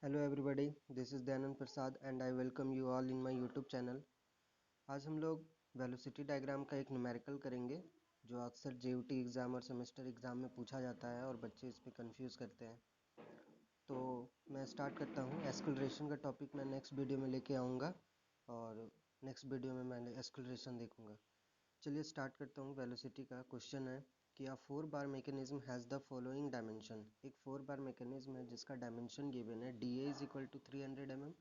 Hello everybody, this is Dayanand Prasad and I welcome you all in my YouTube channel. आज हम लोग velocity diagram का एक numerical करेंगे जो अक्सर जेयूटी एग्ज़ाम और सेमेस्टर एग्ज़ाम में पूछा जाता है और बच्चे इस पे कंफ्यूज करते हैं। तो मैं स्टार्ट करता हूँ। एक्सेलरेशन का टॉपिक मैं नेक्स्ट वीडियो में लेके आऊँगा और नेक्स्ट वीडियो में मैं एक्सेलरेशन देखूँगा। चलिए स्टार्ट करता हूँ। वेलोसिटी का क्वेश्चन है कि a 4 bar mechanism has the following dimension. एक 4 बार मैकेनिज्म है जिसका डायमेंशन गिवन है DA is equal to 300 mm,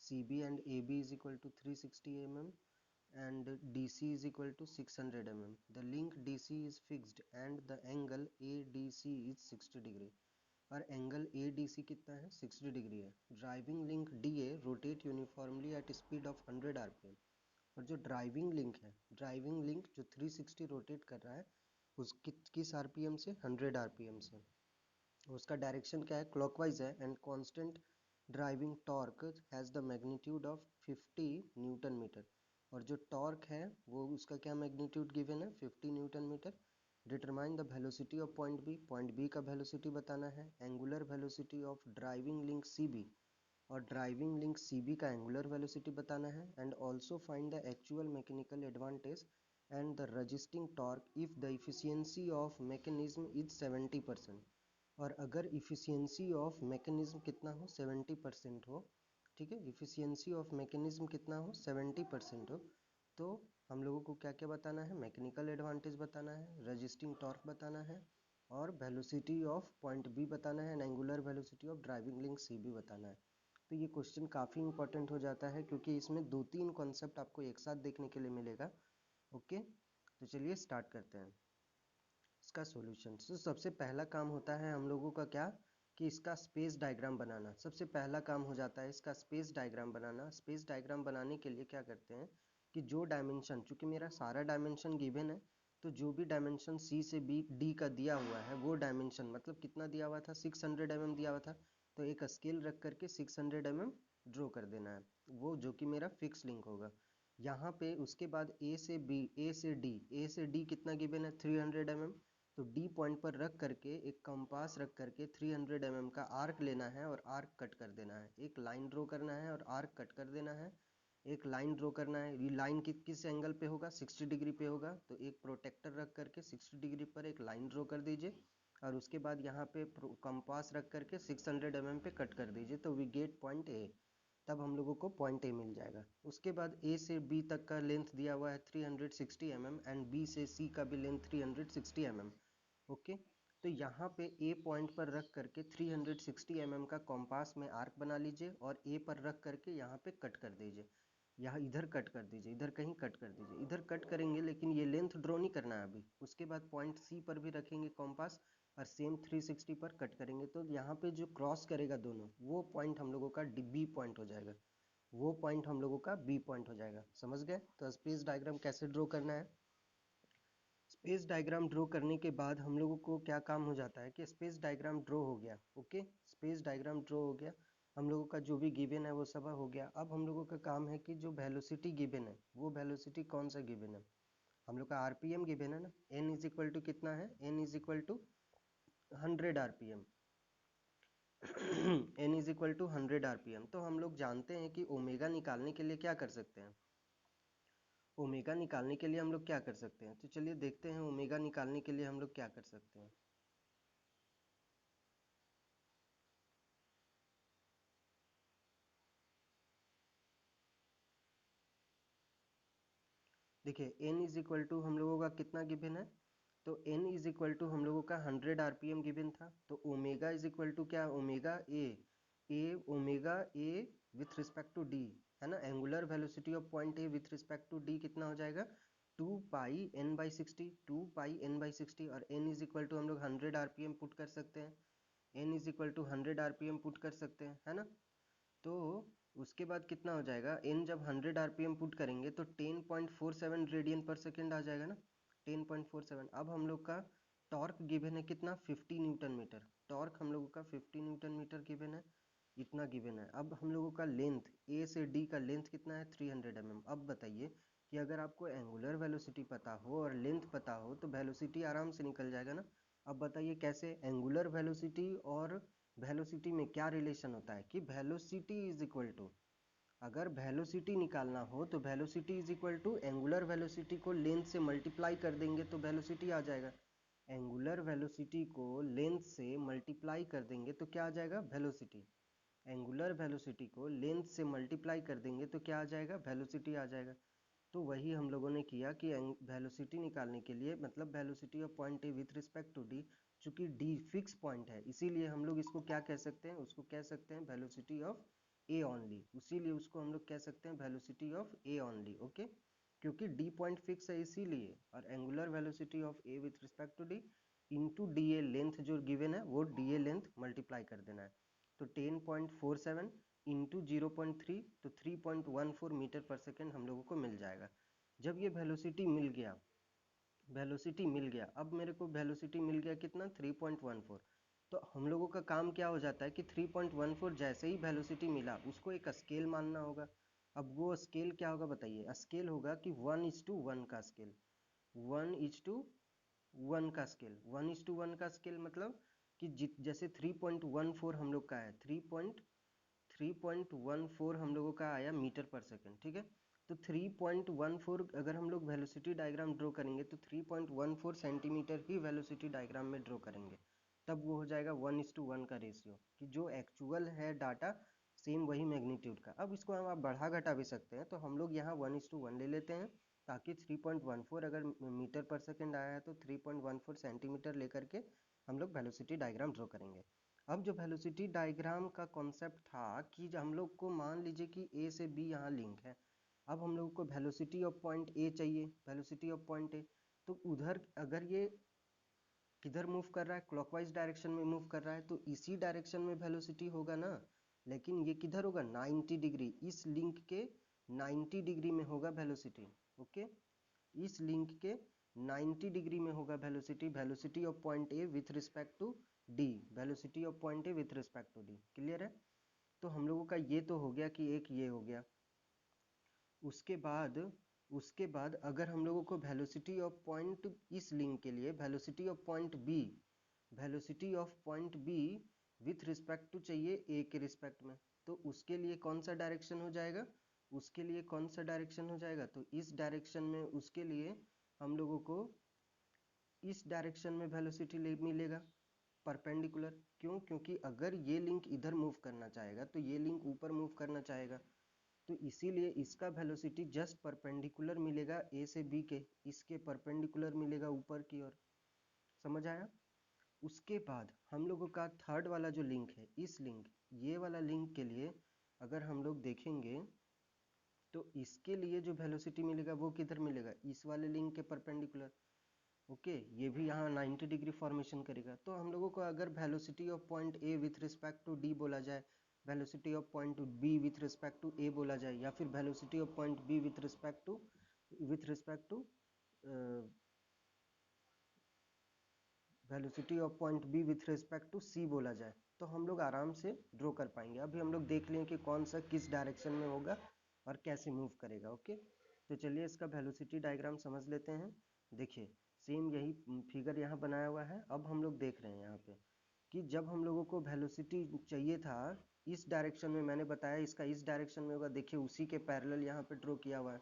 CB and AB is equal to 360 mm and DC is equal to 600 mm. The link DC is fixed and the angle ADC is 60 degree. और angle ADC कितना है? 60 degree है। Driving link DA rotate uniformly at speed of 100 RPM। और जो driving link है, driving link जो 360 rotate कर रहा है उस किस आरपीएम से? 100 आरपीएम से। उसका डायरेक्शन क्या है? क्लॉकवाइज है। And constant driving torque has the magnitude of 50 newton metre. और जो टॉर्क है वो उसका क्या मैग्नीट्यूड गिवन है? 50 newton metre. Determine the velocity of point B का वेलोसिटी बताना है। Angular velocity of driving link CB और ड्राइविंग लिंक CB का एंगुलर वेलोसिटी बताना है। And also find the actual mechanical advantage and the resisting torque if the efficiency of mechanism is 70%। और अगर efficiency of mechanism कितना हो? 70% हो। ठीक है, इफिशियंसी ऑफ मैकेनिज्म कितना हो? 70% हो। तो हम लोगों को क्या क्या बताना है? मैकेनिकल एडवांटेज बताना है, रजिस्टिंग टॉर्क बताना है और वेलोसिटी ऑफ पॉइंट बी बताना है and angular velocity of driving link CB बताना है। तो ये क्वेश्चन काफ़ी इंपॉर्टेंट हो जाता है क्योंकि इसमें 2-3 कॉन्सेप्ट आपको एक साथ देखने के लिए मिलेगा। ओके, तो चलिए स्टार्ट करते हैं इसका सॉल्यूशन। तो सबसे पहला काम होता है हम लोगों का क्या? कि इसका स्पेस डायग्राम बनाना। सबसे पहला काम हो जाता है इसका स्पेस डायग्राम बनाना। स्पेस डायग्राम बनाने के लिए क्या करते हैं कि जो डायमेंशन, चूंकि मेरा सारा डायमेंशन गिवन है तो जो भी डायमेंशन C से D का दिया हुआ है वो डायमेंशन, मतलब कितना दिया हुआ था? 600 mm दिया हुआ था। तो एक स्केल रख करके 600 mm ड्रॉ कर देना है, वो जो कि मेरा फिक्स लिंक होगा। यहाँ पे उसके बाद A से D कितना गिवन है? 300 mm। तो D पॉइंट पर रख करके एक कंपास रख करके 300 mm का आर्क लेना है और आर्क कट कर देना है। एक लाइन ड्रॉ करना है और आर्क कट कर देना है। एक लाइन ड्रॉ करना है। ये लाइन किस एंगल पे होगा? 60 डिग्री पे होगा। तो एक प्रोटेक्टर रख करके 60 डिग्री पर एक लाइन ड्रॉ कर दीजिए और उसके बाद यहाँ पे कंपास रख करके 600 mm पे कट कर दीजिए। तो वी गेट पॉइंट A। तब हम लोगों को पॉइंट A मिल जाएगा। उसके बाद A से B तक का लेंथ दिया हुआ है 360 mm एंड B से C का भी लेंथ 360 mm। ओके, तो यहाँ पे A पॉइंट पर रख करके 360 mm का कॉम्पास में आर्क बना लीजिए और A पर रख करके यहाँ पे कट कर दीजिए। यहाँ इधर कट कर दीजिए, इधर कहीं कट कर दीजिए। इधर कट करेंगे लेकिन ये लेंथ ड्रॉ नहीं करना है अभी। उसके बाद पॉइंट C पर भी रखेंगे कॉम्पास और सेम 360 पर कट करेंगे। तो यहाँ पे जो क्रॉस करेगा दोनों, वो पॉइंट हम लोगों का B पॉइंट हो जाएगा। वो पॉइंट हम लोगों का B पॉइंट हो जाएगा। समझ गए? तो स्पेस डायग्राम कैसे ड्रॉ करना है। स्पेस डायग्राम ड्रॉ करने के बाद हम लोगों को क्या काम हो जाता है कि स्पेस डायग्राम ड्रॉ हो गया। ओके, स्पेस डायग्राम ड्रॉ हो गया। हम लोगों का जो भी गिवन है वो सब हो गया। अब हम लोगों का काम है कि जो वेलोसिटी गिवन है वो वेलोसिटी कौन सा गिवन है? हम लोग का आरपीएम गिवन है ना। n इज इक्वल टू कितना है? n is equal to 100 RPM. n is equal to 100 RPM. तो हम लोग जानते हैं कि ओमेगा निकालने के लिए क्या कर सकते हैं? ओमेगा निकालने के लिए हम लोग क्या कर सकते हैं? तो चलिए देखते हैं ओमेगा निकालने के लिए हम लोग क्या कर सकते हैं। देखिए n इज इक्वल टू हम लोगों का कितना गिवन है? तो n इज इक्वल टू हम लोगों का 100 आरपीएम गिवन था। तो ओमेगा इज इक्वल टू क्या? Omega A omega A with respect to D, है ना। Angular velocity of point A with respect to D कितना हो जाएगा? 2 पाई n/60, 2 पाई n/60। और n इज इक्वल टू हम लोग 100 आरपीएम पुट कर सकते हैं। n is equal to 100 RPM put कर सकते हैं, है ना। तो उसके बाद कितना हो जाएगा? n जब 100 आरपीएम पुट करेंगे तो 10.47 रेडियन पर सेकेंड आ जाएगा ना। 10.47। अब हम लोग का टॉर्क गिवन है कितना? 50 न्यूटन मीटर। टॉर्क हम लोगों का 50 न्यूटन मीटर गिवन है, इतना गिवन है। अब हम लोगों का लेंथ A से D का लेंथ कितना है? 300 mm। अब बताइए कि अगर आपको एंगुलर वेलोसिटी पता हो और लेंथ पता हो तो वेलोसिटी आराम से निकल जाएगा ना। अब बताइए कैसे? एंगुलर वेलोसिटी और वेलोसिटी में क्या रिलेशन होता है कि वेलोसिटी इज इक्वल टू, अगर वेलोसिटी निकालना हो तो velocity is equal to angular velocity को लेंथ से मल्टीप्लाई कर देंगे तो वेलोसिटी आ जाएगा। एंगुलर वेलोसिटी को लेंथ से मल्टीप्लाई कर देंगे तो क्या आ जाएगा, वेलोसिटी। एंगुलर वेलोसिटी को लेंथ से मल्टीप्लाई कर देंगे तो क्या आ जाएगा, वेलोसिटी आ जाएगा। तो वही हम लोगों ने किया कि वेलोसिटी निकालने के लिए, मतलब velocity of point A with respect to D, चूंकि डी फिक्स पॉइंट है इसीलिए हम लोग इसको क्या कह सकते हैं, उसको कह सकते हैं वेलोसिटी ऑफ ए ऑनली, इसीलिए उसको हम लोग कह सकते हैं velocity of A only. Okay, क्योंकि डी पॉइंट फिक्स है इसीलिए, और angular velocity of A with respect to D into D A length जो गिवन है वो डी ए लेंथ मल्टीप्लाई कर देना है। तो 10.47 इंटू 0.3 तो 3.14 मीटर पर सेकेंड हम लोगों को मिल जाएगा। जब ये वेलोसिटी मिल गया, वेलोसिटी मिल गया, अब मेरे को वेलोसिटी मिल गया कितना, 3.14। तो हम लोगों का काम क्या हो जाता है कि 3.14 जैसे ही वेलोसिटी मिला उसको एक स्केल मानना होगा। अब वो स्केल क्या होगा बताइए, स्केल होगा कि 1:1 का स्केल, 1:1 का स्केल, 1:1 का स्केल मतलब कि जैसे 3.14 हम लोग का है, 3.14 हम लोगों का आया मीटर पर सेकेंड, ठीक है। तो 3.14 अगर हम लोग वेलोसिटी डायग्राम ड्रॉ करेंगे तो 3.14 सेंटीमीटर ही वेलोसिटी डायग्राम में ड्रॉ करेंगे, तब वो हो जाएगा 1:1 का रेशियो, कि जो एक्चुअल है डाटा सेम वही मैग्नीट्यूड का। अब इसको हम आप बढ़ा घटा भी सकते हैं, तो हम लोग यहाँ 1:1 ले लेते हैं, ताकि 3.14 अगर मीटर पर सेकेंड आया है तो 3.14 सेंटीमीटर लेकर के हम लोग वेलोसिटी डायग्राम ड्रॉ करेंगे। अब जो वेलोसिटी डायग्राम का कॉन्सेप्ट था कि हम लोग को मान लीजिए कि ए से बी यहाँ लिंक है, अब हम लोग को वेलोसिटी ऑफ पॉइंट ए चाहिए, वेलोसिटी ऑफ पॉइंट ए, तो उधर अगर ये किधर मूव कर रहा है, क्लॉकवाइज डायरेक्शन में मूव कर रहा है, तो इसी डायरेक्शन में वेलोसिटी होगा ना। लेकिन ये किधर होगा, 90 डिग्री, इस लिंक के 90 डिग्री में होगा वेलोसिटी। ओके, इस लिंक के 90 डिग्री में होगा velocity, velocity of point A with respect to D, velocity of point A with respect to D. Clear है? तो हम लोगों का ये तो हो गया कि एक ये हो गया। उसके बाद अगर हम लोगों को वेलोसिटी ऑफ पॉइंट इस लिंक के लिए velocity of point B, velocity of point B with respect to चाहिए ए के रिस्पेक्ट में, तो उसके लिए कौन सा डायरेक्शन हो जाएगा, उसके लिए कौन सा डायरेक्शन हो जाएगा, तो इस डायरेक्शन में उसके लिए हम लोगों को इस डायरेक्शन में वेलोसिटी मिलेगा, परपेंडिकुलर। क्यों? क्योंकि अगर ये लिंक इधर मूव करना चाहेगा तो ये लिंक ऊपर मूव करना चाहेगा, तो इसीलिए इसका वेलोसिटी जस्ट परपेंडिकुलर मिलेगा ए से बी के, इसके परपेंडिकुलर मिलेगा ऊपर की ओर। समझ आया? उसके बाद हम लोगों का थर्ड वाला जो लिंक है, इस लिंक, ये वाला लिंक के लिए अगर हम लोग देखेंगे तो इसके लिए जो वेलोसिटी मिलेगा वो किधर मिलेगा, इस वाले लिंक के परपेंडिकुलर। ओके, ये भी यहाँ 90 डिग्री फॉर्मेशन करेगा। तो हम लोगों को अगर velocity of point A with respect to D बोला जाए, velocity of point B with respect to A बोला जाए, या फिर velocity of point B with respect to velocity of point B with respect to C बोला जाए, तो हम लोग आराम से ड्रॉ कर पाएंगे। अभी हम लोग देख लें कि कौन सा किस डायरेक्शन में होगा और कैसे मूव करेगा। ओके, तो चलिए इसका वेलोसिटी डायग्राम समझ लेते हैं। देखिए, सेम यही फिगर यहाँ बनाया हुआ है। अब हम लोग देख रहे हैं यहाँ पे कि जब हम लोगों को वेलोसिटी चाहिए था इस डायरेक्शन में, मैंने बताया इसका इस डायरेक्शन में होगा, देखिए उसी के पैरेलल यहाँ पे ड्रॉ किया हुआ है।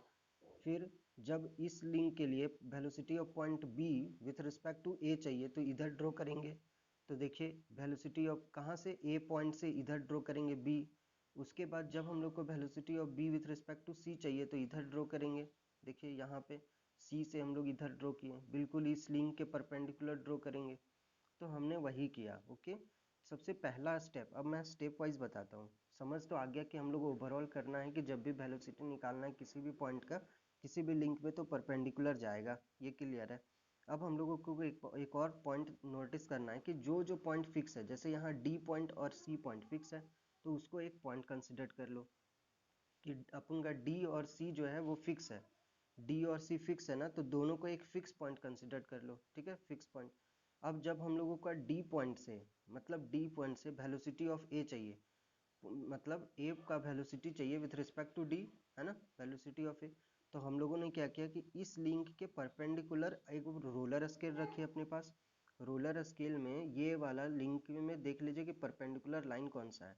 फिर जब इस लिंक के लिए velocity of point B with respect to A चाहिए तो इधर ड्रॉ करेंगे, तो देखिए वेलोसिटी ऑफ कहाँ से, ए पॉइंट से इधर ड्रॉ करेंगे बी। उसके बाद जब हम लोग को velocity of B with respect to C चाहिए तो इधर ड्रॉ करेंगे, देखिए यहाँ पे सी से हम लोग इधर ड्रॉ किए, बिल्कुल इस लिंक के परपेंडिकुलर ड्रॉ करेंगे। तो हमने वही किया। ओके, सबसे पहला स्टेप, अब मैं स्टेप वाइज बताता हूँ। समझ तो आ गया कि हम लोग ओवरऑल करना है कि जब भी वेलोसिटी निकालना है किसी भी पॉइंट का किसी भी लिंक में तो परपेंडिकुलर जाएगा, ये क्लियर है। अब हम लोगों को एक और पॉइंट नोटिस करना है कि जो जो पॉइंट फिक्स है, जैसे यहाँ डी पॉइंट और सी पॉइंट फिक्स है, तो उसको एक पॉइंट कंसिडर कर लो कि अपन का डी और सी जो है वो फिक्स है। डी और सी फिक्स है ना, तो दोनों को एक फिक्स पॉइंट कंसिडर कर लो, ठीक है, फिक्स पॉइंट। अब जब हम लोगों का डी पॉइंट से, मतलब डी पॉइंट से वेलोसिटी ऑफ ए चाहिए, मतलब ए का वेलोसिटी चाहिए विथ रिस्पेक्ट टू डी, है ना, वेलोसिटी ऑफ ए। तो हम लोगों ने क्या किया कि इस लिंक के परपेंडिकुलर एक रोलर स्केल रखी है अपने पास, रोलर स्केल में ये वाला लिंक में देख लीजिए कि परपेंडिकुलर लाइन कौन सा है,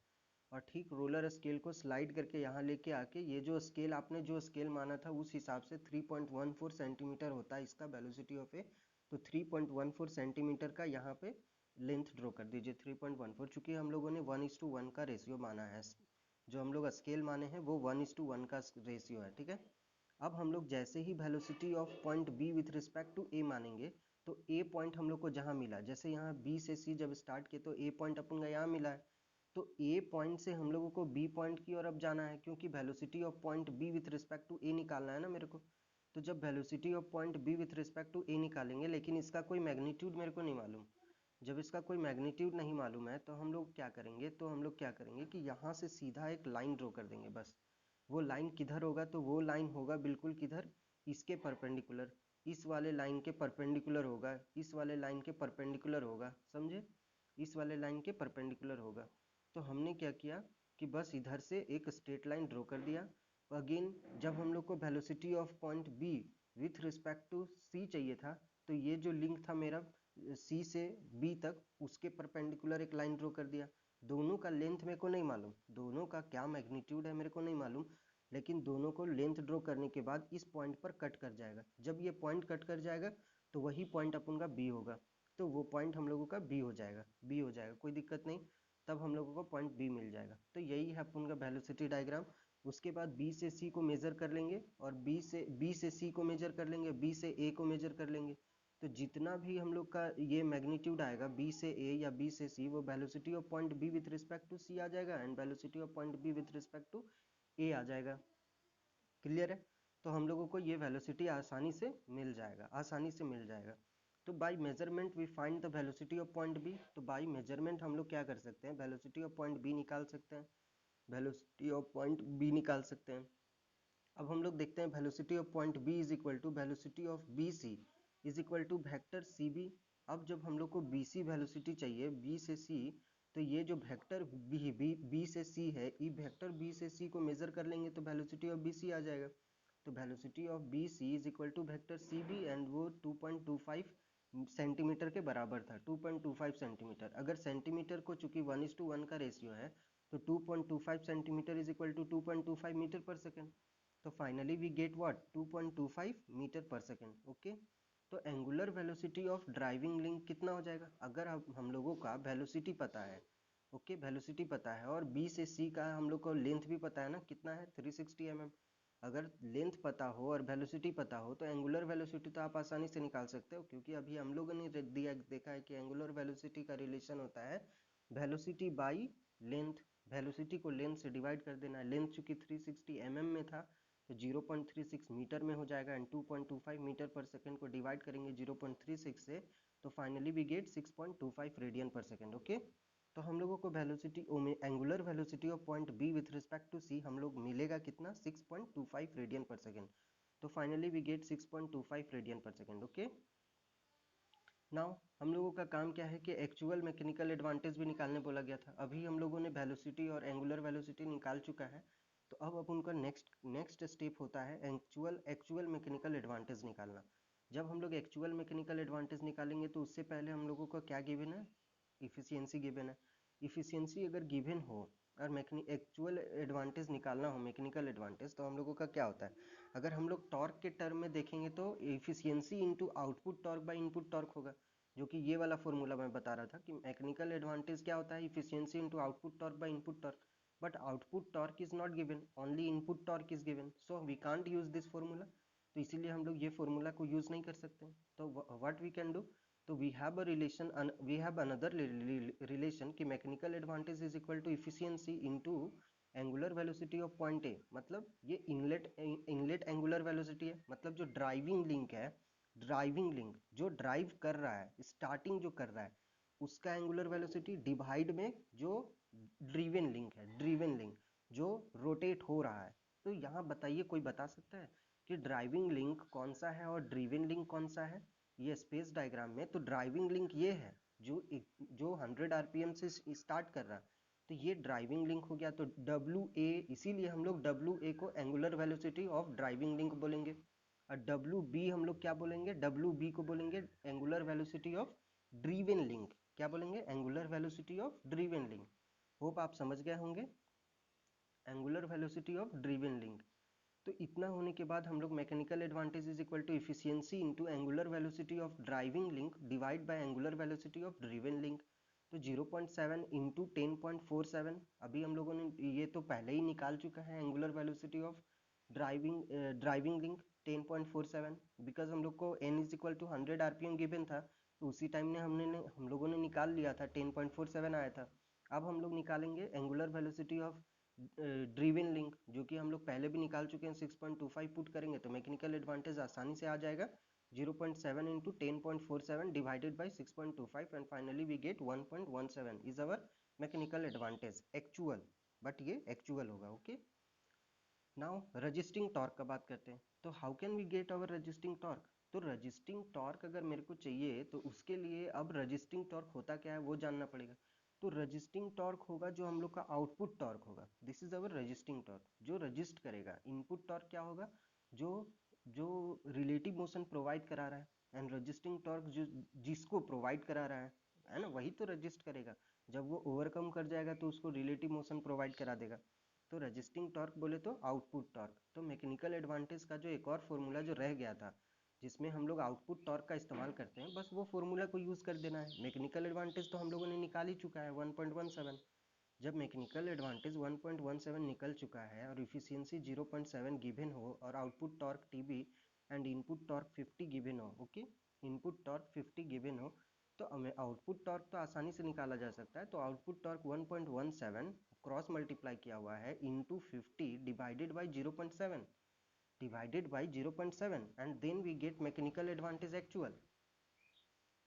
और ठीक रोलर स्केल को स्लाइड करके यहाँ लेके आके ये जो स्केल आपने जो स्केल माना था उस हिसाब से 3.14 सेंटीमीटर होता है इसका वेलोसिटी ऑफ ए। तो 3.14 सेंटीमीटर का यहाँ पे लेंथ ड्रॉ कर दीजिए 3.14, चूंकि हम लोगों ने 1:1 का रेशियो माना है, जो हम लोग स्केल माने हैं वो 1:1 का रेशियो है, ठीक है। अब हम लोग जैसे ही velocity of point B with respect to A मानेंगे, तो ए पॉइंट हम लोग को जहाँ मिला, जैसे यहाँ बी से सी जब स्टार्ट किए तो ए पॉइंट अपन का यहाँ मिला है, तो ए पॉइंट से हम लोगों को बी पॉइंट की ओर अब जाना है, क्योंकि velocity of point B with respect to A निकालना है ना मेरे को। तो जब velocity of point B with respect to A निकालेंगे, लेकिन इसका कोई मैग्नीट्यूड मेरे को नहीं मालूम, जब इसका कोई मैग्नीट्यूड नहीं मालूम है तो हम लोग क्या करेंगे, कि यहाँ से सीधा एक लाइन ड्रॉ कर देंगे बस। वो लाइन किधर होगा, तो वो लाइन होगा बिल्कुल किधर, इसके परपेंडिकुलर, इस वाले लाइन के परपेंडिकुलर होगा, इस वाले लाइन के परपेंडिकुलर होगा, समझे, इस वाले लाइन के परपेंडिकुलर होगा। तो हमने क्या किया कि बस इधर से एक स्ट्रेट लाइन ड्रॉ कर दिया। अगेन जब हम लोग को velocity of point B with respect to C चाहिए था, तो ये जो लिंक था मेरा सी से बी तक, उसके परपेंडिकुलर एक लाइन ड्रॉ कर दिया। दोनों का लेंथ मेरे को नहीं मालूम, दोनों का क्या मैग्नीट्यूड है मेरे को नहीं मालूम, लेकिन दोनों को लेंथ ड्रॉ करने के बाद इस पॉइंट पर कट कर जाएगा। जब ये पॉइंट कट कर जाएगा तो वही पॉइंट अपन का बी होगा, तो वो पॉइंट हम लोगों का बी हो जाएगा, कोई दिक्कत नहीं, तब हम लोगों को पॉइंट बी मिल जाएगा। तो यही है अपन का वेलोसिटी डायग्राम। उसके बाद बी से सी को मेजर कर लेंगे, और बी से सी को मेजर कर लेंगे, बी से ए को मेजर कर लेंगे। तो जितना भी हम लोग का ये मैग्नीट्यूड आएगा बी से ए या बी से सी, वो velocity of point B with respect to C आ जाएगा, and velocity of point B with respect to A आ जाएगा। क्लियर है? तो हम लोगों को ये वेलोसिटी आसानी से मिल जाएगा, तो by measurement we find the velocity of point B. तो बाय मेजरमेंट हम लोग क्या कर सकते हैं, वेलोसिटी ऑफ पॉइंट बी निकाल सकते हैं, अब हम लोग देखते हैं velocity of point B is equal to velocity of B C is equal to vector C B. अब जब हम लोग को बी सी वेलोसिटी चाहिए बी से सी, तो ये जो वेक्टर बी से सी है, ये वेक्टर बी से सी को मेजर कर लेंगे तो वेलोसिटी ऑफ बी सी आ जाएगा। तो velocity of B C is equal to vector C B, and वो 2.25 सेंटीमीटर के बराबर था, 2.25 सेंटीमीटर। अगर सेंटीमीटर को चूंकि 1:1 का रेशियो है, तो 2.25 centimetre is equal to 2.25 metre per second. तो finally we get what, 2.25 metre per second. Okay, तो angular velocity of driving link कितना हो जाएगा, अगर हम लोगों का वेलोसिटी पता है, ओके वेलोसिटी पता है, और बी से सी का हम लोग को लेंथ भी पता है ना, कितना है 360 mm। अगर लेंथ पता हो और वेलोसिटी पता हो तो एंगुलर वेलोसिटी तो आप आसानी से निकाल सकते हो, क्योंकि अभी हम लोगों ने देखा है कि एंगुलर वेलोसिटी का रिलेशन होता है वेलोसिटी बाई लेंथ। वेलोसिटी को लेंथ से डिवाइड कर देना है, लेंथ चूंकि 360 mm में था तो 0.36 मीटर में हो जाएगा, एंड 2.25 मीटर पर सेकेंड को डिवाइड करेंगे 0.36 से, तो finally we get 6.25 radian per second. Okay, तो हम लोगों को velocity angular velocity of point B with respect to C हम लोग मिलेगा कितना, 6.25 रेडियन पर सेकेंड। तो finally we get 6.25 radian per second. Okay, now हम लोगों का काम क्या है कि एक्चुअल मैकेनिकल एडवांटेज भी निकालने बोला गया था। अभी हम लोगों ने वेलोसिटी और एंगुलर वेलोसिटी निकाल चुका है, तो अब उनका नेक्स्ट स्टेप होता है एक्चुअल मैकेनिकल एडवांटेज निकालना। जब हम लोग एक्चुअल मैकेनिकल एडवांटेज निकालेंगे तो उससे पहले हम लोगों को क्या गिवन है, इफिशियंसी गिवन है। इफिशियंसी अगर गिवन हो और एक्चुअल एडवांटेज निकालना हो मैकेनिकल एडवांटेज, तो हम लोगों का क्या होता है, अगर हम लोग टॉर्क के टर्म में देखेंगे तो efficiency into output torque by input torque होगा, जो कि ये वाला फॉर्मूला मैं बता रहा था कि मैकेनिकल एडवांटेज क्या होता है, efficiency into output torque by input torque. But output torque is not given, only input torque is given, so we can't use this formula. तो इसीलिए हम लोग ये फॉर्मूला को यूज नहीं कर सकते। तो व्हाट वी कैन डू, तो वी हैव अनदर रिलेशन कि mechanical advantage is equal to efficiency into angular velocity of point A. मतलब ये इनलेट एंगुलर वेलोसिटी है, मतलब जो ड्राइविंग लिंक है, ड्राइविंग लिंक जो ड्राइव कर रहा है, स्टार्टिंग जो कर रहा है, उसका एंगुलर वेलोसिटी डिवाइड में जो ड्रीवन लिंक जो रोटेट हो रहा है। तो यहाँ बताइए, कोई बता सकता है कि ड्राइविंग लिंक कौन सा है और ड्रीवन लिंक कौन सा है। ये स्पेस डायग्राम में तो ड्राइविंग लिंक ये है जो 100 आरपीएम से स्टार्ट कर रहा है, तो ये ड्राइविंग लिंक हो गया। तो डब्ल्यू ए, इसीलिए हम लोग डब्ल्यू ए को angular velocity of driving link बोलेंगे, और डब्ल्यू बी हम लोग क्या बोलेंगे, डब्ल्यू बी को बोलेंगे angular velocity of driven link, क्या बोलेंगे, angular velocity of driven link. Hope आप समझ गए होंगे, angular velocity of driven link. तो इतना होने के बाद हम लोग mechanical advantage is equal to efficiency into angular velocity of driving link divide by angular velocity of driven link. तो 0.7 इंटू 10.47, अभी हम लोगों ने ये तो पहले ही निकाल चुका है angular velocity of driving link 10.47, because हम लोग को n is equal to 100 RPM given था, तो उसी टाइम ने हम लोगों ने निकाल लिया था, 10.47 आया था। अब हम लोग निकालेंगे angular velocity of driven link, जो कि हम लोग पहले भी निकाल चुके हैं, 6.25 पुट करेंगे तो मैकेनिकल एडवांटेज आसानी से आ जाएगा, 0.7 into 10.47 divided by 6.25 and finally we get 1.17 is our mechanical advantage actual, but ये एक्चुअल होगा। ओके, नाउ रजिस्टिंग टॉर्क का बात करते हैं। तो how can we get our resisting torque? तो रजिस्टिंग टॉर्क अगर मेरे को चाहिए तो उसके लिए अब रजिस्टिंग टॉर्क होता क्या है वो जानना पड़ेगा। तो रजिस्टिंग टॉर्क होगा जो हम लोग का आउटपुट टॉर्क होगा, this is our resisting torque, जो रजिस्ट करेगा। इनपुट टॉर्क क्या होगा, जो जो रिलेटिव मोशन प्रोवाइड करा रहा है, एंड रजिस्टिंग टॉर्क जो जिसको प्रोवाइड करा रहा है ना, वही तो रजिस्ट करेगा। जब वो ओवरकम कर जाएगा तो उसको रिलेटिव मोशन प्रोवाइड करा देगा। तो रजिस्टिंग टॉर्क बोले तो आउटपुट टॉर्क। तो मैकेनिकल एडवांटेज का जो एक और फॉर्मूला जो रह गया था, जिसमें हम लोग आउटपुट टॉर्क का इस्तेमाल करते हैं, बस वो फॉर्मूला को यूज कर देना है। मैकेनिकल एडवांटेज तो हम लोगों ने निकाल ही चुका है 1.17। जब मैकेनिकल एडवांटेज 1.17 निकल चुका है और इफिशियंसी 0.7 गिवन हो और output torque TB and input torque 50 given हो, ओके, इनपुट टॉर्क 50 गिवन हो, तो हमें आउटपुट टॉर्क तो आसानी से निकाला जा सकता है। तो आउटपुट टॉर्क 1.17 क्रॉस मल्टीप्लाई किया हुआ है into 50 divided by 0.7 divided by 0.7 and then we get mechanical advantage actual.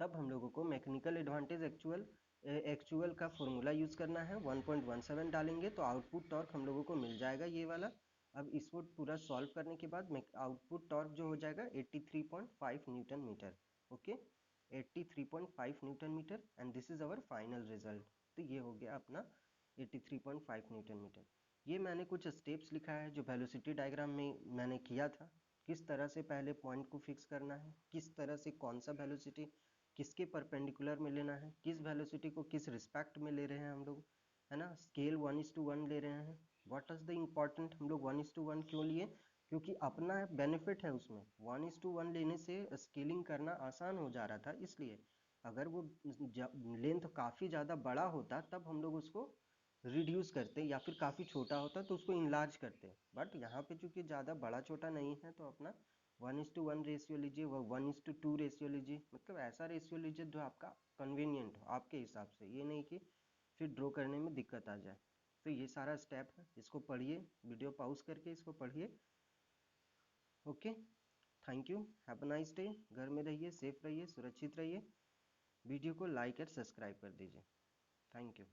तब हम लोगों को मैकेनिकल एडवांटेज एक्चुअल का फॉर्मूला यूज करना है, 1.17 डालेंगे तो आउटपुट टॉर्क हम लोगों को मिल जाएगा ये वाला। अब इसको पूरा सॉल्व करने के बाद आउटपुट टॉर्क जो हो जाएगा 83.5 newton metre. Okay, 83.5 newton metre and this is our final result. तो ये हो गया अपना 83.5 न्यूटन मीटर। ये मैंने कुछ स्टेप्स लिखा है जो वेलोसिटी डायग्राम में मैंने किया था, किस तरह से पहले पॉइंट को फिक्स करना है, किस तरह से कौन सा वेलोसिटी किसके परपेंडिकुलर में लेना है, किस वेलोसिटी को किस रिस्पेक्ट में ले रहे हैं हम लोग, है ना, स्केल 1:1 ले रहे हैं। व्हाट इज द इम्पोर्टेंट, हम लोग 1:1 क्यों लिए, क्योंकि अपना बेनिफिट है उसमें। 1:1 लेने से स्केलिंग करना आसान हो जा रहा था, इसलिए अगर वो लेंथ काफ़ी ज़्यादा बड़ा होता तब हम लोग उसको रिड्यूस करते, या फिर काफ़ी छोटा होता तो उसको इनलार्ज करते, बट यहाँ पे चूंकि ज़्यादा बड़ा छोटा नहीं है तो अपना 1:1 रेशियो लीजिए, वह 1:2 रेशियो लीजिए, मतलब ऐसा रेशियो लीजिए जो आपका कन्वीनियंट हो आपके हिसाब से, ये नहीं कि फिर ड्रॉ करने में दिक्कत आ जाए। तो ये सारा स्टेप है, इसको पढ़िए, वीडियो पॉज करके इसको पढ़िए। Okay, thank you, have a nice day. घर में रहिए, सेफ रहिए, सुरक्षित रहिए। वीडियो को लाइक और सब्सक्राइब कर दीजिए। Thank you.